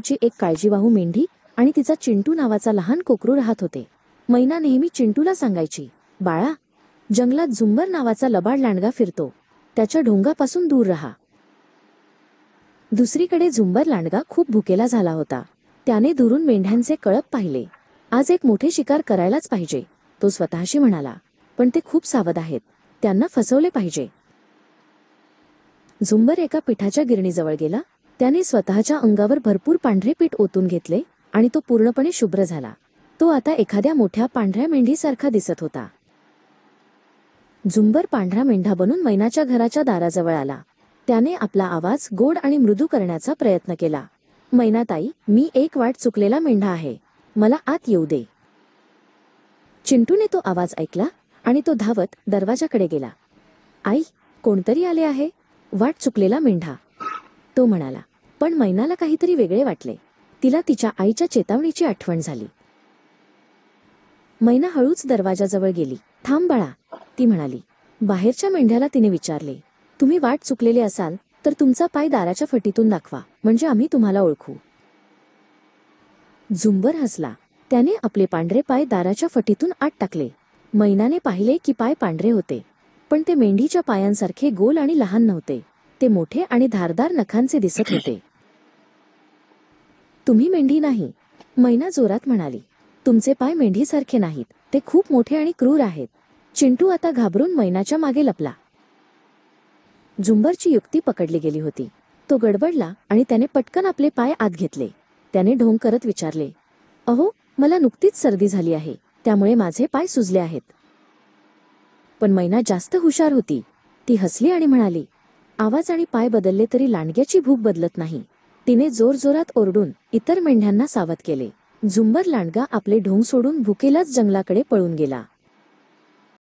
ची एक काळजीवाहू मेंढी आणि तिचा चिंटू नावाचा लहान कोकरू राहत होते. मैना नेहमी चिंटूला सांगायची, बाळा, जंगलात झुंबर नावाचा लबाड लांडगा फिरतो, त्याच्या ढोंगापासून दूर राहा. दुसरीकडे झुंबर लांडगा खूप भुकेला झाला होता. त्याने दुरून मेंढ्यांचे कळप पाहिले. आज एक मोठे शिकार करायलाच पाहिजे, तो स्वतःशी म्हणाला. पण ते खूप सावध आहेत, त्यांना फसवले पाहिजे. झुंबर एका पिठाच्या गिरणीजवळ गेला. त्याने स्वतःच्या अंगावर भरपूर पांढरे पीठ ओतून घेतले आणि तो पूर्णपणे शुभ्र झाला. तो आता एखाद्या मोठ्या पांढऱ्या मेंढीसारखा दिसत होता. झुंबर पांढरा मेंढा बनून मैनाच्या घराच्या दाराजवळ आला. त्याने आपला आवाज गोड आणि मृदू करण्याचा प्रयत्न केला. मैनाताई, मी एक वाट चुकलेला मेंढा आहे, मला आत येऊ दे. चिंटूने तो आवाज ऐकला आणि तो धावत दरवाजाकडे गेला. आई, कोणतरी आले आहे. वाट चुकलेला मेंढा, तो म्हणाला. पण मैनाला काहीतरी वेगळे वाटले. तिला तिच्या आईच्या चेतावणीची आठवण झाली. मैना हळूच दरवाजाजवळ गेली. थांब बाळा, ती म्हणाली. बाहेरच्या मेंढ्याला तिने विचारले, तुम्ही वाट चुकलेले असाल तर तुमचा पाय दाराच्या फटीतून दाखवा, म्हणजे आम्ही तुम्हाला ओळखू. झुंबर हसला. त्याने आपले पांढरे पाय दाराच्या फटीतून आत टाकले. मैनाने पाहिले की पाय पांढरे होते, पण ते मेंढीच्या पायांसारखे गोल आणि लहान नव्हते. ते मोठे आणि धारदार नखांचे दिसत होते. तुम्ही मेंढी नाही, मैना जोरात म्हणाली. तुमचे पाय मेंढीसारखे नाहीत, ते खूप मोठे आणि क्रूर आहेत. चिंटू आता घाबरून मैनाच्या मागे लपला. झुंबरची युक्ती पकडली गेली होती. तो गडबडला आणि त्याने पटकन आपले पाय आत घेतले. त्याने ढोंग करत विचारले, अहो, मला नुकतीच सर्दी झाली आहे, त्यामुळे माझे पाय सुजले आहेत. पण मैना जास्त हुशार होती. ती हसली आणि म्हणाली, आवाज आणि पाय बदलले तरी लांडग्याची भूक बदलत नाही. तिने जोरजोरात ओरडून इतर मेंढ्यांना सावध केले. झुंबर लांडगा आपले ढोंग सोडून भुकेलाच जंगलाकडे पळून गेला.